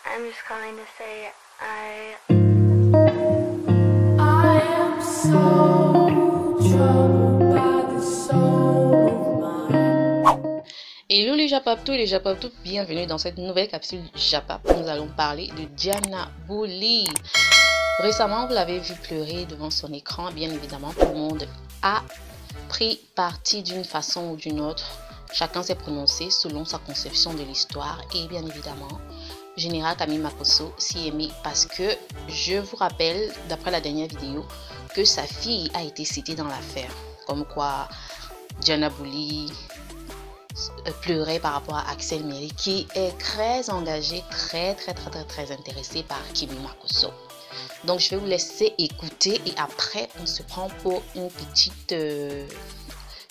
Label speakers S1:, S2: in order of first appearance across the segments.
S1: I'm just calling to say
S2: I am so troubled by the soul of mine.
S3: Hello les Japaptou et les Japaptou, bienvenue dans cette nouvelle capsule Japap. Nous allons parler de Diana Bouli. Récemment, vous l'avez vu pleurer devant son écran. Bien évidemment, tout le monde a pris parti d'une façon ou d'une autre. Chacun s'est prononcé selon sa conception de l'histoire. Et bien évidemment, Général Camille Makosso s'y est mis parce que je vous rappelle, d'après la dernière vidéo, que sa fille a été citée dans l'affaire. Comme quoi, Diana Bouli pleurait par rapport à Axel Méry, qui est très engagé, très intéressé par Kimi Makosso. Donc je vais vous laisser écouter et après on se prend pour une petite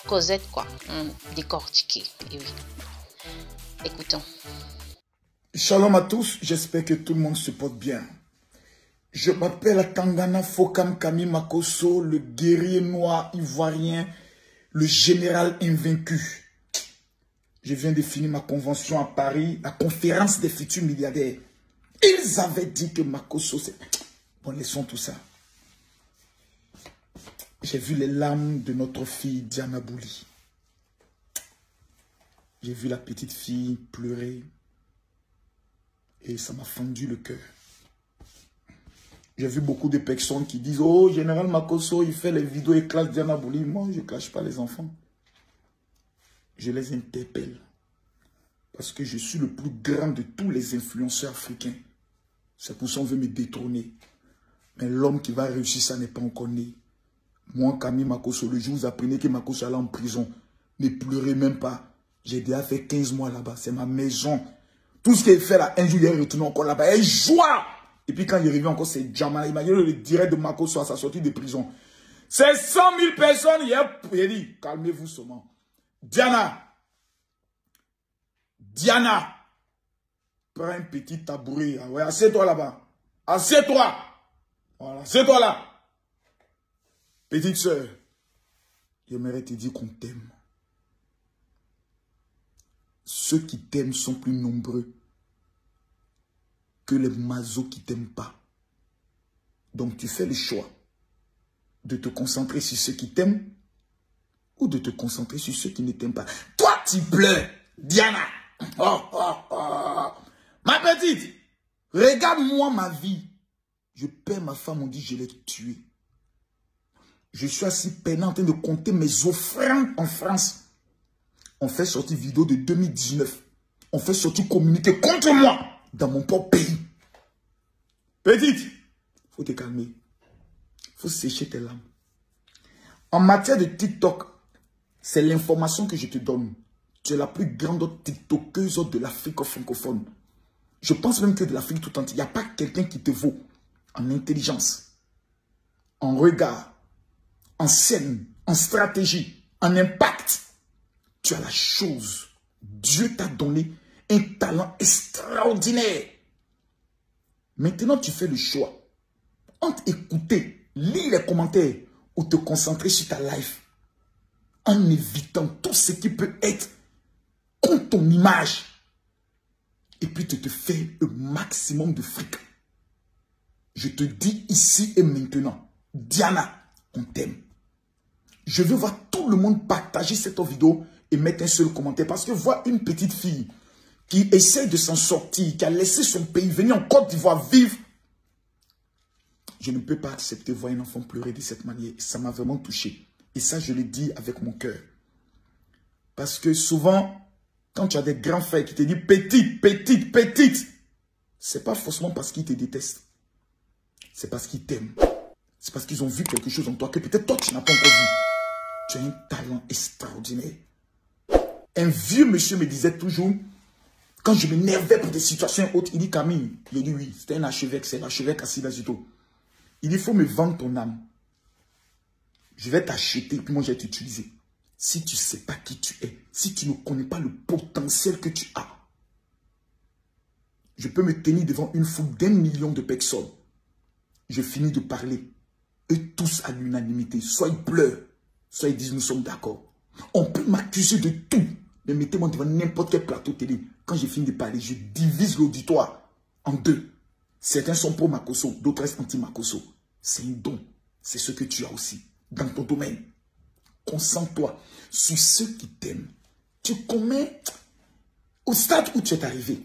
S3: causette quoi, décortiquée. Et oui, écoutons.
S4: Shalom à tous, j'espère que tout le monde se porte bien. Je m'appelle Tangana Fokam Kami Makosso, le guerrier noir ivoirien, le général invaincu. Je viens de finir ma convention à Paris, la conférence des futurs milliardaires. Ils avaient dit que Makosso, c'est... Bon, laissons tout ça. J'ai vu les larmes de notre fille Diana Bouli. J'ai vu la petite fille pleurer. Et ça m'a fendu le cœur. J'ai vu beaucoup de personnes qui disent « Oh, Général Makosso, il fait les vidéos et clash Diana Bouli. » Moi, je ne clash pas les enfants. Je les interpelle. Parce que je suis le plus grand de tous les influenceurs africains. C'est pour ça qu'on veut me détrôner. Mais l'homme qui va réussir, ça n'est pas encore né. Moi, Camille Makosso, le jour où vous apprenez que Makosso allait en prison, ne pleurez même pas. J'ai déjà fait 15 mois là-bas. C'est ma maison. Tout ce qu'il fait là, un jour, il est retourné encore là-bas. Et joie! Et puis quand il revient encore, c'est Djamala. Imaginez le direct de Makosso à sa sortie de prison. C'est 100 000 personnes. Il a dit, calmez-vous seulement. Diana, prends un petit tabouret. Ah ouais, assieds-toi là-bas. Assieds-toi. Voilà, assieds-toi là. Petite soeur, j'aimerais te dire qu'on t'aime. Ceux qui t'aiment sont plus nombreux que les mazos qui t'aiment pas. Donc tu fais le choix de te concentrer sur ceux qui t'aiment ou de te concentrer sur ceux qui ne t'aiment pas. Toi, tu pleures, Diana. Oh, oh, oh. Ma petite, regarde-moi ma vie. Je perds ma femme, on dit je l'ai tuée. Je suis assis peinant en train de compter mes offrandes en France. On fait sortir vidéo de 2019. On fait sortir communiqué contre moi dans mon propre pays. Petite, faut te calmer. Faut sécher tes larmes. En matière de TikTok, c'est l'information que je te donne. Tu es la plus grande TikTokeuse de l'Afrique francophone. Je pense même que de l'Afrique tout entière. Il n'y a pas quelqu'un qui te vaut en intelligence, en regard, en scène, en stratégie, en impact. Tu as la chose. Dieu t'a donné un talent extraordinaire. Maintenant, tu fais le choix entre écouter, lire les commentaires ou te concentrer sur ta life en évitant tout ce qui peut être contre ton image et puis te faire le maximum de fric. Je te dis ici et maintenant, Diana, on t'aime. Je veux voir tout le monde partager cette vidéo et mettre un seul commentaire. Parce que voir une petite fille qui essaie de s'en sortir, qui a laissé son pays, venir en Côte d'Ivoire vivre, je ne peux pas accepter voir un enfant pleurer de cette manière. Ça m'a vraiment touché. Et ça, je le dis avec mon cœur. Parce que souvent, quand tu as des grands frères qui te disent petite, c'est pas forcément parce qu'ils te détestent. C'est parce qu'ils t'aiment. C'est parce qu'ils ont vu quelque chose en toi que peut-être toi, tu n'as pas encore vu. Tu as un talent extraordinaire. Un vieux monsieur me disait toujours, quand je m'énervais pour des situations hautes, il dit Camille, il dit oui, c'était un archevêque, c'est l'archevêque assis là tout. Il dit, il faut me vendre ton âme. Je vais t'acheter, puis moi je vais t'utiliser. Si tu ne sais pas qui tu es, si tu ne connais pas le potentiel que tu as, je peux me tenir devant une foule d'1 million de personnes. Je finis de parler. Eux tous à l'unanimité. Soit ils pleurent, soit ils disent nous sommes d'accord. On peut m'accuser de tout. Mais mettez-moi devant n'importe quel plateau télé. Quand j'ai fini de parler, je divise l'auditoire en deux. Certains sont pro-Makosso, d'autres restent anti-Makosso. C'est un don. C'est ce que tu as aussi dans ton domaine. Concentre-toi sur ceux qui t'aiment. Tu commets au stade où tu es arrivé.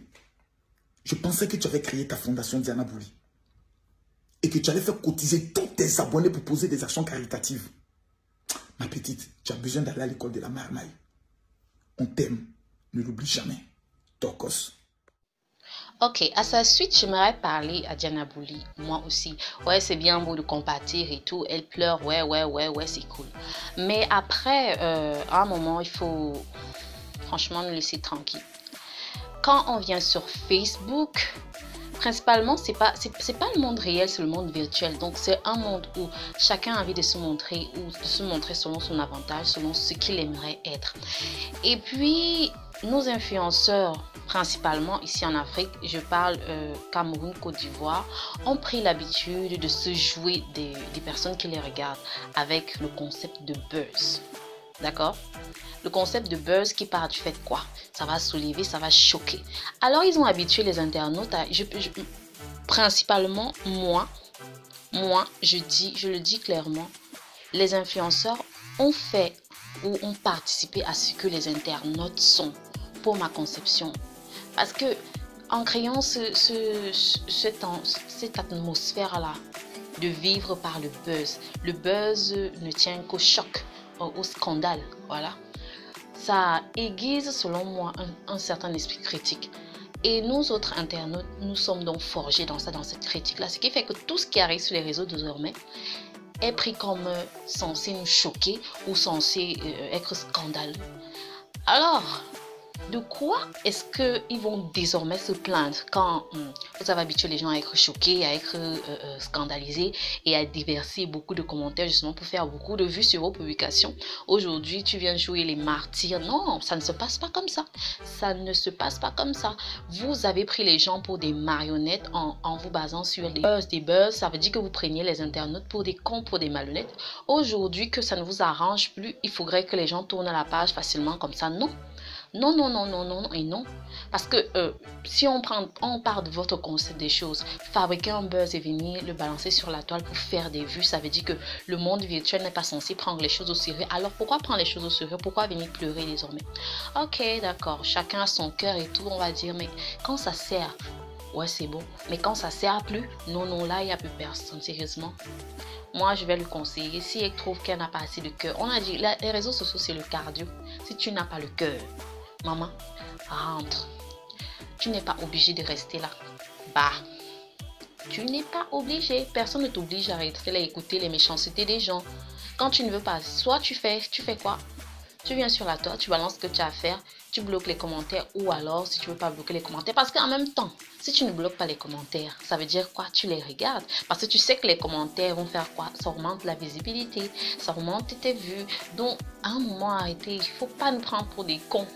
S4: Je pensais que tu avais créé ta fondation Diana Bouli et que tu allais faire cotiser tous tes abonnés pour poser des actions caritatives. Ma petite, tu as besoin d'aller à l'école de la marmaille. On t'aime. Ne l'oublie jamais. Torkos.
S3: Ok, à sa suite, j'aimerais parler à Diana Bouli, moi aussi. Ouais, c'est bien beau de compatir et tout. Elle pleure, ouais, c'est cool. Mais après, à un moment, il faut franchement nous laisser tranquille. Quand on vient sur Facebook, principalement, c'est pas le monde réel, c'est le monde virtuel. Donc, c'est un monde où chacun a envie de se montrer ou de se montrer selon son avantage, selon ce qu'il aimerait être. Et puis, nos influenceurs, principalement ici en Afrique, je parle Cameroun, Côte d'Ivoire, ont pris l'habitude de se jouer des personnes qui les regardent avec le concept de buzz. D'accord? Le concept de buzz qui part du fait quoi? Ça va soulever, ça va choquer. Alors, ils ont habitué les internautes à... principalement, moi, je le dis clairement, les influenceurs ont fait ou ont participé à ce que les internautes sont pour ma conception. Parce que en créant cette atmosphère-là de vivre par le buzz ne tient qu'au choc, au scandale, voilà. Ça aiguise, selon moi, un certain esprit critique. Et nous autres internautes, nous sommes donc forgés dans cette critique-là. Ce qui fait que tout ce qui arrive sur les réseaux désormais est pris comme censé nous choquer ou censé être scandaleux. Alors, de quoi est-ce qu'ils vont désormais se plaindre quand vous avez habitué les gens à être choqués, à être scandalisés et à déverser beaucoup de commentaires justement pour faire beaucoup de vues sur vos publications. Aujourd'hui, tu viens jouer les martyrs. Non, ça ne se passe pas comme ça. Ça ne se passe pas comme ça. Vous avez pris les gens pour des marionnettes en vous basant sur des buzz. Ça veut dire que vous preniez les internautes pour des cons, pour des malhonnêtes. Aujourd'hui, que ça ne vous arrange plus, il faudrait que les gens tournent la page facilement comme ça. Non. Non et non. Parce que si on part de votre concept des choses, fabriquer un buzz et venir le balancer sur la toile pour faire des vues, ça veut dire que le monde virtuel n'est pas censé prendre les choses au sérieux. Alors pourquoi prendre les choses au sérieux? Pourquoi venir pleurer désormais? Ok, d'accord, chacun a son cœur et tout, on va dire, mais quand ça sert, ouais c'est beau. Mais quand ça sert plus, non, là il n'y a plus personne, sérieusement. Moi, je vais le conseiller. Si elle trouve qu'elle n'a pas assez de cœur, on a dit, les réseaux sociaux, c'est le cardio. Si tu n'as pas le cœur, maman, rentre. Tu n'es pas obligé de rester là. Bah, tu n'es pas obligé. Personne ne t'oblige à rester là, écouter les méchancetés des gens. Quand tu ne veux pas, soit tu fais quoi? Tu viens sur la toile, tu balances ce que tu as à faire, tu bloques les commentaires ou alors si tu ne veux pas bloquer les commentaires. Parce qu'en même temps, si tu ne bloques pas les commentaires, ça veut dire quoi? Tu les regardes. Parce que tu sais que les commentaires vont faire quoi? Ça augmente la visibilité, ça augmente tes vues. Donc, à un moment, arrêtez. Il ne faut pas nous prendre pour des cons.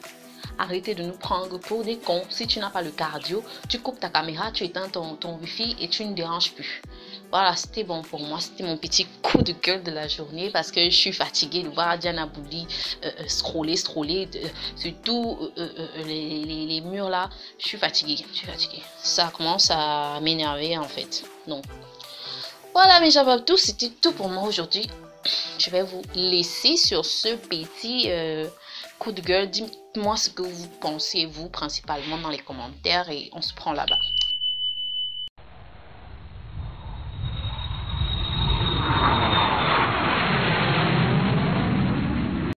S3: Arrêtez de nous prendre pour des cons. Si tu n'as pas le cardio, tu coupes ta caméra, tu éteins ton wifi et tu ne déranges plus. Voilà, c'était bon pour moi. C'était mon petit coup de gueule de la journée parce que je suis fatiguée de voir Diana Bouli scroller, surtout les murs là. Je suis fatiguée. Ça commence à m'énerver en fait. Donc, voilà mes tout, c'était tout pour moi aujourd'hui. Je vais vous laisser sur ce petit coup de gueule. Dites-moi ce que vous pensez, vous, principalement dans les commentaires et on se prend là-bas.